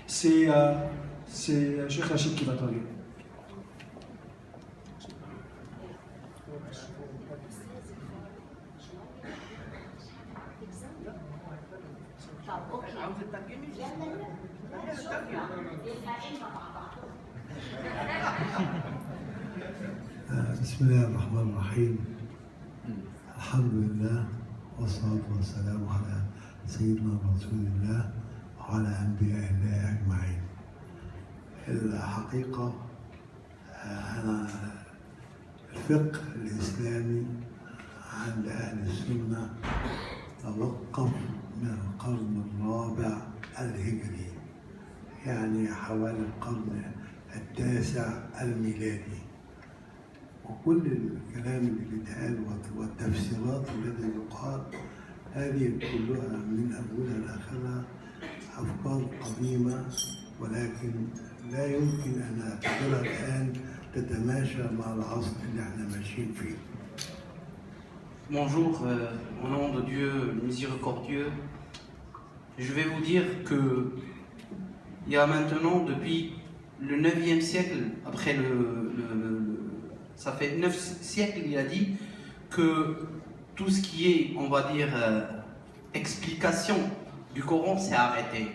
C'est Cheikh Rachid qui va traduire. بسم الله الرحمن الرحيم. الحمد لله والصلاة والسلام على سيدنا رسول الله وعلى أنبياء الله أجمعين. الحقيقة أنا الفقه الإسلامي عند أهل السنة توقف من القرن الرابع الهجري، يعني حوالي القرن التاسع الميلادي، وكل الكلام اللي بيتقال والتفسيرات التي يقال هذه كلها من أولها لآخرها أفكار قديمة، ولكن لا يمكن أن أعتبرها الآن تتماشى مع العصر اللي احنا ماشيين فيه. Bonjour, au nom de Dieu miséricordieux, je vais vous dire que il y a maintenant, depuis le 9e siècle, après ça fait 9 siècles, il a dit que tout ce qui est, on va dire, explication du Coran, c'est arrêté.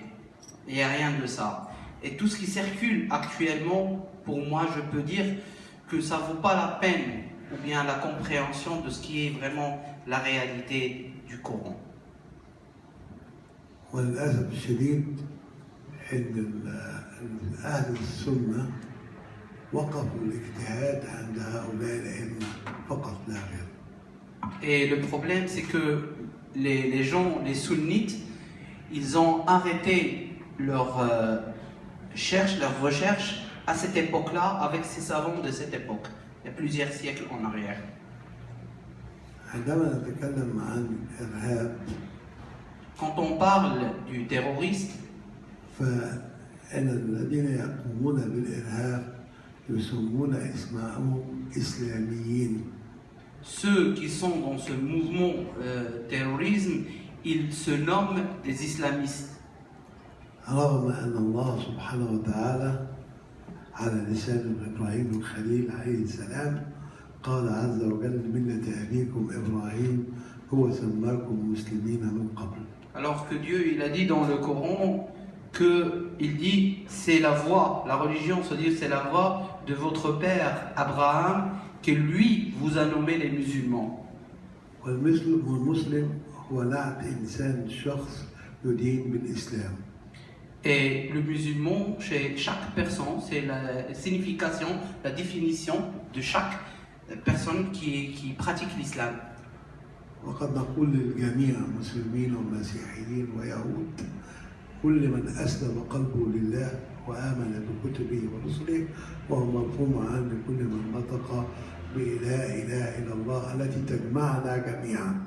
Il n'y a rien de ça. Et tout ce qui circule actuellement, pour moi, je peux dire que ça ne vaut pas la peine, ou bien la compréhension de ce qui est vraiment la réalité du Coran. وللأسف الشديد إن أهل السنة وقفوا الاجتهاد عند هؤلاء الأئمة فقط لا غير. Et le problème, c'est que les gens, les sunnites, ils ont arrêté leur recherche à cette époque-là avec ces savants de cette époque, il y a plusieurs siècles en arrière. عندما نتكلم عن الإرهاب Quand on parle du terroriste, فإن الذين يقومون بالإرهاب يسمون اسمهم إسلاميين. ceux qui sont dans ce mouvement terrorisme, ils se nomment des islamistes. رغم أن الله سبحانه وتعالى على لسان إبراهيم الخليل عليه السلام قال عز وجل ملة أبيكم إبراهيم هو سماكم مسلمين من قبل. Alors que Dieu, il a dit dans le Coran il dit c'est la voie, la religion, c'est-à-dire c'est la voie de votre père Abraham que lui vous a nommé les musulmans. والمسلم هو نعت إنسان شخص يدين بالإسلام. Et le musulman, chez chaque personne, c'est la signification, la définition de chaque personne qui pratique l'islam. وقد نقول للجميع مسلمين ومسيحيين ويهود كل من أسلم قلبه لله وآمن بكتبه ورسله وهو مفهوم عن كل من نطق بلا إله إلا الله التي تجمعنا جميعا.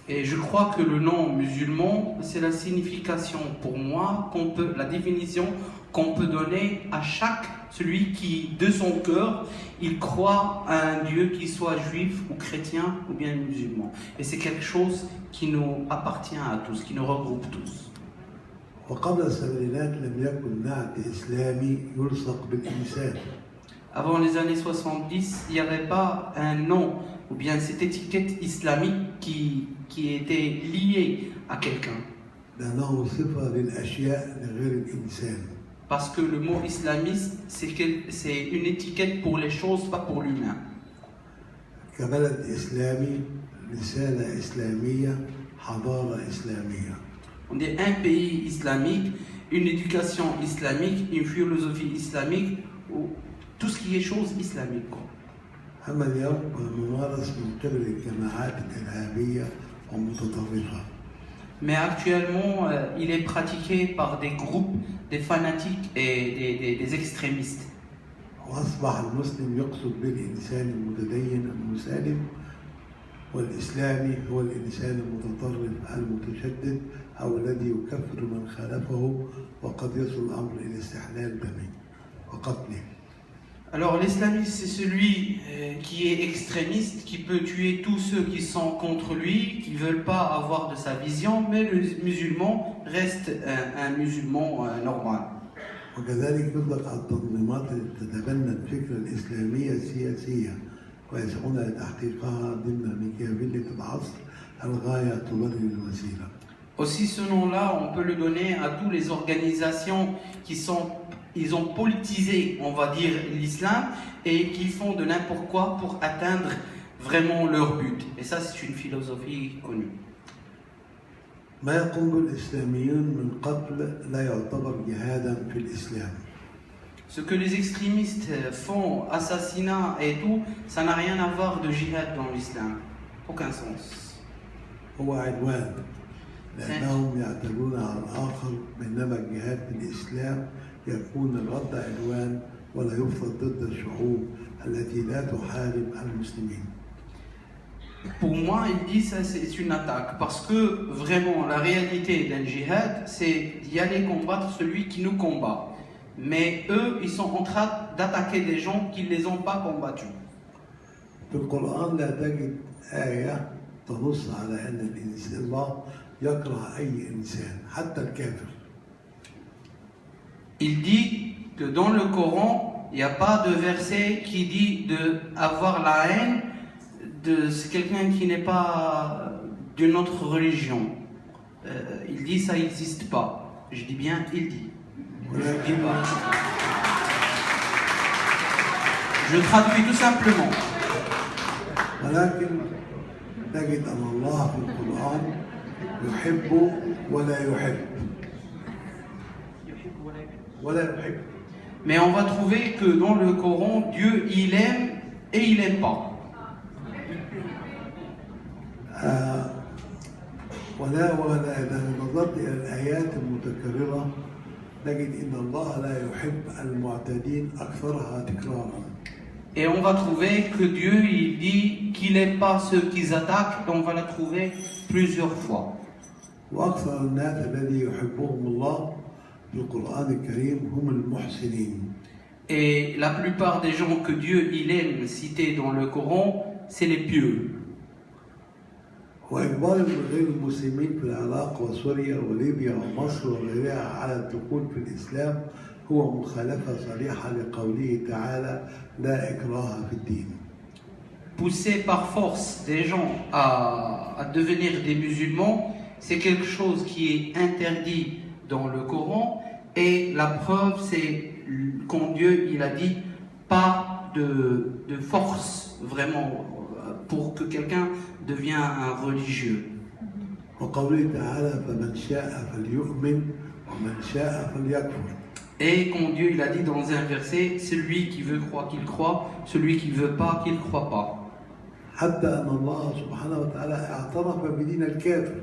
Et je crois que le nom musulman, c'est la signification pour moi, la définition qu'on peut donner à chaque celui qui, de son cœur, il croit à un Dieu qui soit juif ou chrétien ou bien musulman. Et c'est quelque chose qui nous appartient à tous, qui nous regroupe tous. وقبل السبعينات لم يكن نعت إسلامي يلصق بالإنسان. Avant les années 70, il n'y avait pas un nom ou bien cette étiquette islamique qui était liée à quelqu'un. لأنه صفة للأشياء لغير الإنسان. Parce que le mot islamiste, c'est une étiquette pour les choses, pas pour l'humain. كبلد إسلامي رسالة إسلامية حضارة إسلامية. On est un pays islamique, une éducation islamique, une philosophie islamique, ou tout ce qui est chose islamique. أما اليوم ممارس من قبل الجماعات الإرهابية ومتطرفة. Mais actuellement, il est pratiqué par des groupes, des fanatiques et des extrémistes. وأصبح المسلم يقصد بالإنسان المتدين المسالم، والإسلامي هو الإنسان المتطرف المتشدد أو الذي يكفر من خالفه وقد يصل الأمر إلى استحلال دمه وقتله. Alors l'islamiste, c'est celui qui est extrémiste, qui peut tuer tous ceux qui sont contre lui, qui ne veulent pas avoir de sa vision, mais le musulman reste un musulman normal. وكذلك يطلق على التنظيمات التي تتبنى الفكرة الإسلامية السياسية ويسعون لتحقيقها ضمن ميكافيلية العصر الغاية تبرر الوسيلة. Aussi ce nom-là, on peut le donner à toutes les organisations ils ont politisé, on va dire, l'islam et qui font de n'importe quoi pour atteindre vraiment leur but. Et ça, c'est une philosophie connue. ما يقوم به الإسلاميون من قبل لا يعتبر جهادا في الإسلام. Ce que les extrémistes font, assassinat et tout, ça n'a rien à voir de jihad dans l'islam. Aucun sens. هو عدوان لأنهم يعتدون على الآخر بينما الجهاد في الإسلام يكون الرد عدوان ولا يفرض ضد الشعوب التي لا تحارب المسلمين. Pour moi, il dit ça c'est une attaque parce que vraiment la réalité d'un djihad, c'est d'y aller combattre celui qui nous combat. Mais eux, ils sont en train d'attaquer des gens qui ne les ont pas combattus. في القرآن لا تجد آية تنص على أن الله يكره أي إنسان حتى الكافر. Il dit que dans le Coran, il n'y a pas de verset qui dit d'avoir la haine de quelqu'un qui n'est pas d'une autre religion. Il dit ça n'existe pas. Je dis bien, il dit. Je dis pas. Je traduis tout simplement. ولكن تجد أن الله في القرآن يحب ولا يحب ولا يحب. Mais on va trouver que dans le Coran, Dieu, il aime et il n'aime pas. ولا إذا نظرت إلى الآيات المتكررة نجد أن الله لا يحب المعتدين أكثرها تكرارا. Et on va trouver que Dieu, il dit qu'il n'aime pas ceux qui attaquent, et on va la trouver plusieurs fois. وأكثر الناس الذي يحبهم الله في القرآن الكريم هم المحسنين. Et la plupart des gens que Dieu, il aime citer dans le Coran, c'est les pieux. وإجبار غير المسلمين في العراق وسوريا وليبيا ومصر وغيرها على الدخول في الإسلام هو مخالفة صريحة لقوله تعالى لا إكراه في الدين. Pousser par force des gens à devenir des musulmans, c'est quelque chose qui est interdit dans le Coran et la preuve c'est quand Dieu il a dit pas de force vraiment pour que quelqu'un devienne un religieux. وقوله تعالى فمن شاء فليؤمن ومن شاء فليكفر. Et quand Dieu il a dit dans un verset, celui qui veut croire qu'il croit, celui qui veut pas qu'il croit pas. حتى أن الله سبحانه وتعالى اعترف بدين الكافر.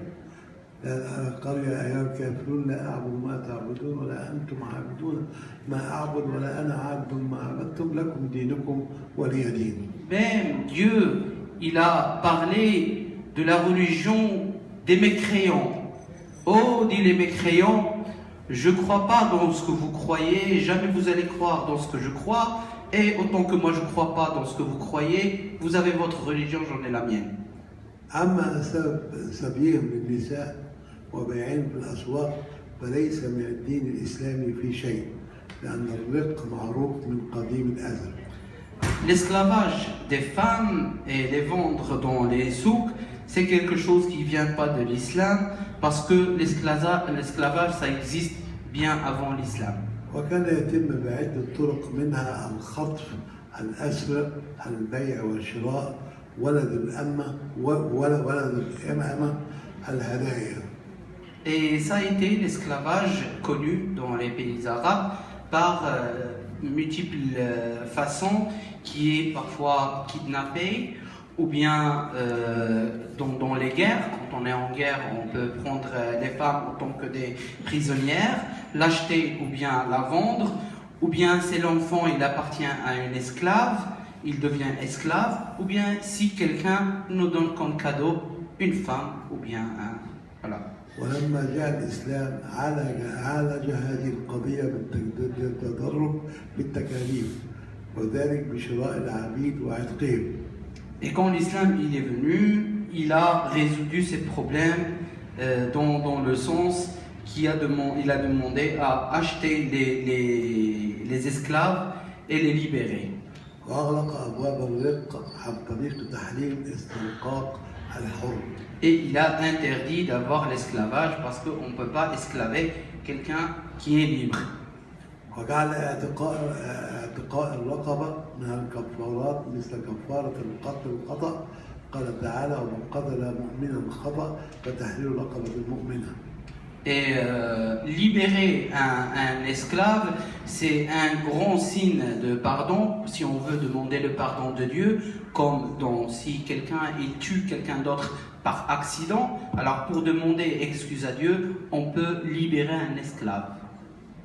قال يا أيها الكافرون لا أعبد ما تعبدون ولا أنتم عابدون ما أعبد ولا أنا عابد ما عبدتم لكم دينكم ولي دين. Même Dieu, il a parlé de la religion des mécréants. Oh, dit les mécréants, je ne crois pas dans ce que vous croyez, jamais vous allez croire dans ce que je crois, et autant que moi je ne crois pas dans ce que vous croyez, vous avez votre religion, j'en ai la mienne. أما سبيهم للنساء وبيعهم في الأسواق فليس من الدين الإسلامي في شيء لأن الرق معروف من قديم الأزل. L'esclavage des femmes et les vendre dans les souks, c'est quelque chose qui ne vient pas de l'islam parce que l'esclavage ça existe bien avant l'islam. وكان يتم بعدة طرق منها الخطف، الأسر، البيع والشراء، ولد الأمة ولد الأمة، الهدايا. Et ça a été l'esclavage connu dans les pays arabes par multiples façons, qui est parfois kidnappé ou bien dans les guerres. Quand on est en guerre, on peut prendre les femmes en tant que des prisonnières, l'acheter ou bien la vendre, ou bien c'est l'enfant, il appartient à une esclave, il devient esclave, ou bien si quelqu'un nous donne comme cadeau une femme ou bien un... Voilà. ولما جاء الإسلام عالج هذه القضية بالتدرج بالتكاليف وذلك بشراء العبيد وعتقهم. Et quand l'islam il est venu, il a résolu ces problèmes dans le sens qu'il a demandé à acheter les esclaves et les libérer. وأغلق أبواب الرق عن طريق تحريم استنقاق الحر. Et il a interdit d'avoir l'esclavage parce qu'on ne peut pas esclaver quelqu'un qui est libre. وجعل اعتقاء الرقبة من الكفارات مثل كفارة القتل الخطأ. قال تعالى: ومن قتل مؤمنا خطأ فتحرير رقبة مؤمنة. Et libérer un esclave, c'est un grand signe de pardon, si on veut demander le pardon de Dieu, comme si quelqu'un il tue quelqu'un d'autre par accident, alors pour demander excuse à Dieu, on peut libérer un esclave.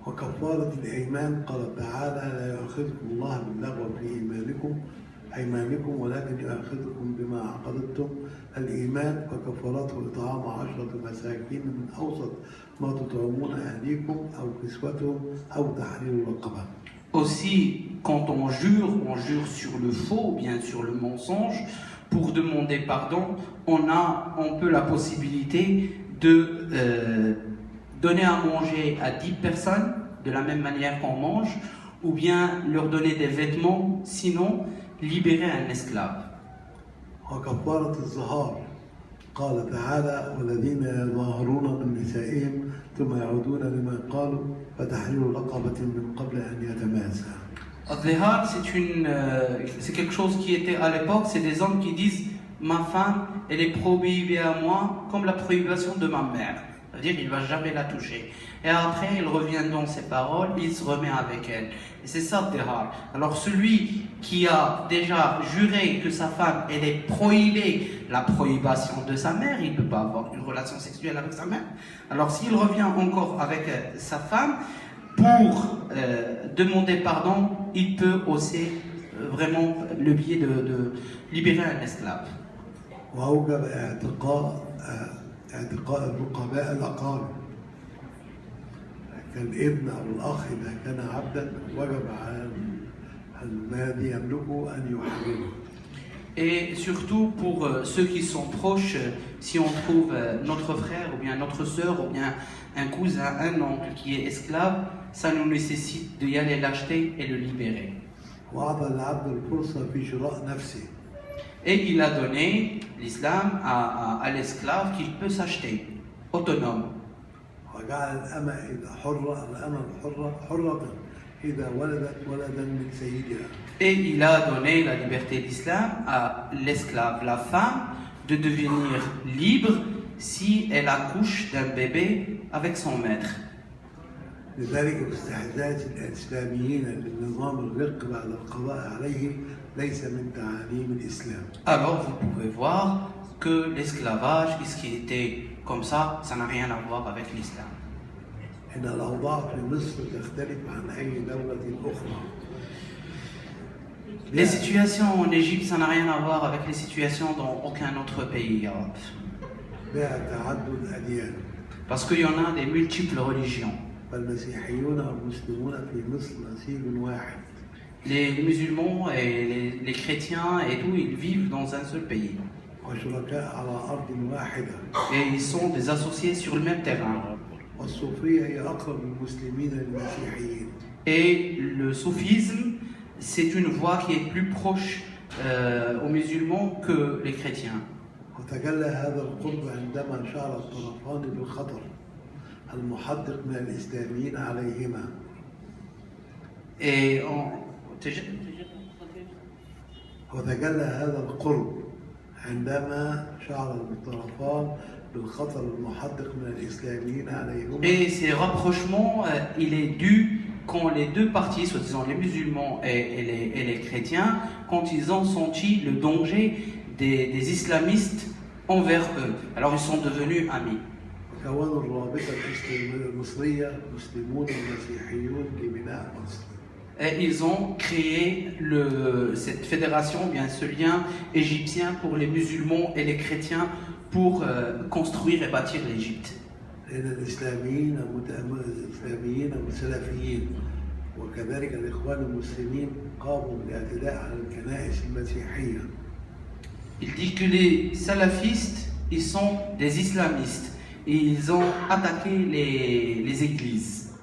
وكفارة الأيمان قال تعالى: لا يؤاخذكم الله باللغو في أيمانكم ولكن يؤاخذكم بما عقدتم الإيمان فكفارته إطعام 10 مساكين من أوسط ما تطعمون أهليكم أو كسوتهم أو تحرير رقبة. Aussi, quand on jure sur le faux ou bien sur le mensonge, pour demander pardon, on peut la possibilité de donner à manger à 10 personnes de la même manière qu'on mange, ou bien leur donner des vêtements, sinon libérer un esclave. وكفارة الظهار قال تعالى: والذين يظاهرون من نسائهم ثم يعودون لما قالوا فتحرير رقبة من قبل أن يتماسا. Al-Zihar, c'est quelque chose qui était à l'époque, c'est des hommes qui disent ma femme, elle est prohibée à moi comme la prohibition de ma mère. C'est-à-dire qu'il ne va jamais la toucher. Et après, il revient dans ses paroles, il se remet avec elle. Et c'est ça le Zihar. Alors celui qui a déjà juré que sa femme, elle est prohibée, la prohibition de sa mère, il ne peut pas avoir une relation sexuelle avec sa mère. Alors s'il revient encore avec sa femme, pour demander pardon, il peut aussi vraiment le biais de libérer un esclave. وأوجب اعتقاء الرقباء الأقارب كالابن أو الأخ إذا كان عبدا وجب على الذي يملكه أن يحرره. Et surtout pour ceux qui sont proches, si on trouve notre frère ou bien notre sœur ou bien un cousin, un oncle qui est esclave, ça nous nécessite d'y aller l'acheter et le libérer. وأعطى العبد الفرصة في شراء نفسه. Et il a donné l'islam à l'esclave qu'il peut s'acheter, autonome. وجعل الأمة الحرة حرة إذا ولدت ولدا من سيدها. Et il a donné la liberté d'islam à l'esclave, la femme, de devenir libre si elle accouche d'un bébé avec son maître. لذلك استحداث الإسلاميين للنظام الرق بعد القضاء عليه ليس من تعاليم الإسلام. Alors vous pouvez voir que l'esclavage, ce qui était comme ça n'a rien à voir avec l'islam. إن الأوضاع في مصر تختلف عن أي دولة أخرى. Les situations en Égypte, ça n'a rien à voir avec les situations dans aucun autre pays arabe. بها تعدد أديان. Parce qu'il y en a des multiples religions. فالمسيحيون والمسلمون في مصر نسيج واحد. Les musulmans et les chrétiens et tout, ils vivent dans un seul pays. وشركاء على أرض واحدة. Et ils sont des associés sur le même terrain. والصوفية هي أقرب المسلمين للمسيحيين. Et le soufisme, c'est une voie qui est plus proche aux musulmans que les chrétiens. وتجلى هذا القرب عندما شعر الطرفان بالخطر المحدق من الإسلاميين عليهما. Et وتجلى هذا القرب عندما شعر الطرفان بالخطر المحدق من الإسلاميين عليهما. Et ces rapprochements, il est dû quand les deux parties, soi-disant les musulmans et les chrétiens, quand ils ont senti le danger des islamistes envers eux. Alors ils sont devenus amis. كونوا الرابطة المصرية مسلمون ومسيحيون لبناء مصر. Et ils ont créé cette fédération, bien ce lien égyptien pour les musulmans et les chrétiens pour construire et bâtir l'Égypte. لأن الإسلاميين وسلفيين وكذلك الإخوان المسلمين قاموا بالاعتداء على الكنائس المسيحية. Il dit que les salafistes, ils sont des islamistes et ils ont attaqué les églises.